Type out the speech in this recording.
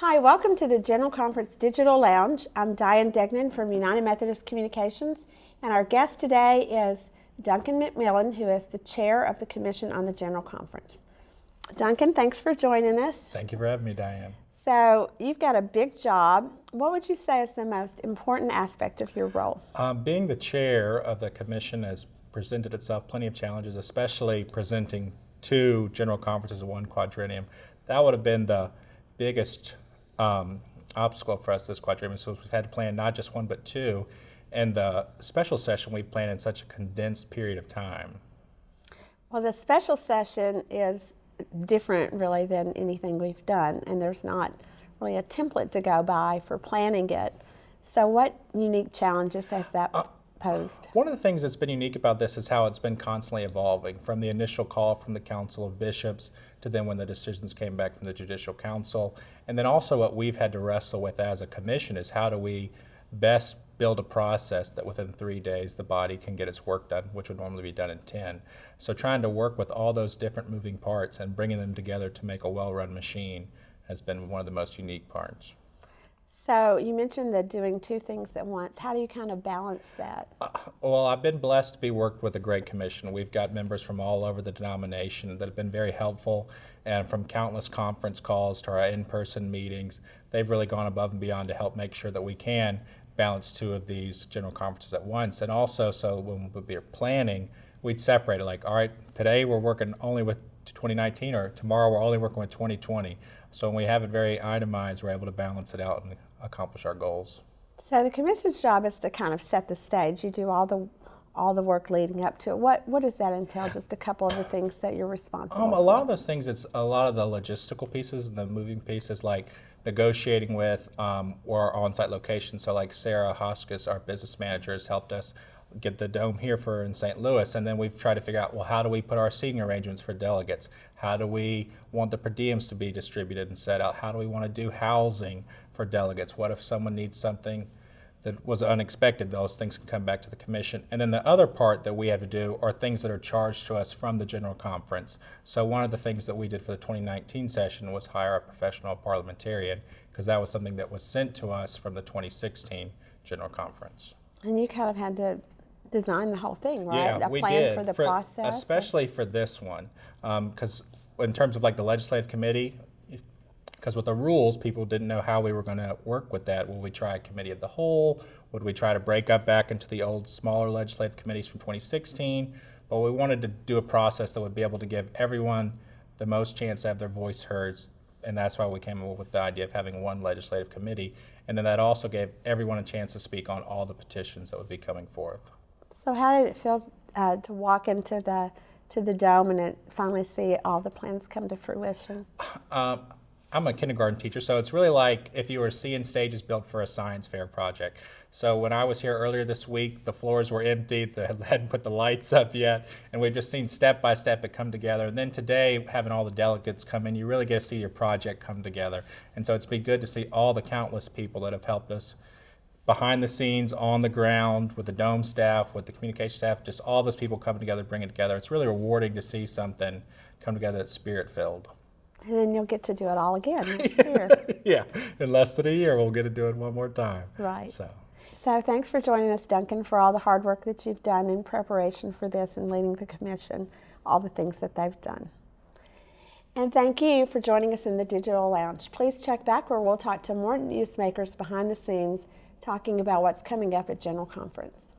Hi, welcome to the General Conference Digital Lounge. I'm Diane Degnan from United Methodist Communications, and our guest today is Duncan McMillan, who is the chair of the Commission on the General Conference. Duncan, thanks for joining us. Thank you for having me, Diane. So, you've got a big job. What would you say is the most important aspect of your role? Being the chair of the Commission has presented itself plenty of challenges, especially presenting two general conferences in one quadrennium. That would have been the biggest obstacle for us this quadrennium, so we've had to plan not just one but two, and the special session we planned in such a condensed period of time. Well, the special session is different really than anything we've done, and there's not really a template to go by for planning it. So what unique challenges has that posed? One of the things that's been unique about this is how it's been constantly evolving, from the initial call from the Council of Bishops to then when the decisions came back from the Judicial Council. And then also what we've had to wrestle with as a commission is how do we best build a process that within 3 days the body can get its work done, which would normally be done in 10. So trying to work with all those different moving parts and bringing them together to make a well-run machine has been one of the most unique parts. So you mentioned that doing two things at once. How do you kind of balance that? Well, I've been blessed to be worked with a great commission. We've got members from all over the denomination that have been very helpful, and from countless conference calls to our in-person meetings, they've really gone above and beyond to help make sure that we can balance two of these general conferences at once. And also, so when we're planning, we'd separate it like, all right, today we're working only with 2019, or tomorrow we're only working with 2020. So when we have it very itemized, we're able to balance it out and accomplish our goals. So the commission's job is to kind of set the stage. You do all the work leading up to it. What does that entail? Just a couple of the things that you're responsible for. A lot of those things, it's a lot of the logistical pieces and the moving pieces, like negotiating with our on-site location. So like Sarah Hoskis, our business manager, has helped us get the dome here for in St. Louis, and then we've tried to figure out, well, how do we put our seating arrangements for delegates? How do we want the per diems to be distributed and set out? How do we want to do housing for delegates? What if someone needs something that was unexpected? Those things can come back to the commission. And then the other part that we have to do are things that are charged to us from the general conference. So one of the things that we did for the 2019 session was hire a professional parliamentarian, because that was something that was sent to us from the 2016 general conference. And you kind of had to design the whole thing, right? Yeah, a we plan did. for the process? Especially for this one, because in terms of like the legislative committee, because with the rules, people didn't know how we were going to work with that. Would we try a committee of the whole? Would we try to break up back into the old smaller legislative committees from 2016? But we wanted to do a process that would be able to give everyone the most chance to have their voice heard, and that's why we came up with the idea of having one legislative committee. And then that also gave everyone a chance to speak on all the petitions that would be coming forth. So how did it feel to walk into the dome and finally see all the plans come to fruition? I'm a kindergarten teacher, so it's really like if you were seeing stages built for a science fair project. So when I was here earlier this week, the floors were empty, they hadn't put the lights up yet, and we've just seen step by step it come together. And then today, having all the delegates come in, you really get to see your project come together. And so it's been good to see all the countless people that have helped us behind the scenes, on the ground, with the dome staff, with the communication staff, just all those people coming together, bring it together. It's really rewarding to see something come together that's spirit-filled. And then you'll get to do it all again next year. Yeah, in less than a year, we'll get to do it one more time. Right. So thanks for joining us, Duncan, for all the hard work that you've done in preparation for this and leading the commission, all the things that they've done. And thank you for joining us in the Digital Lounge. Please check back where we'll talk to more newsmakers behind the scenes talking about what's coming up at General Conference.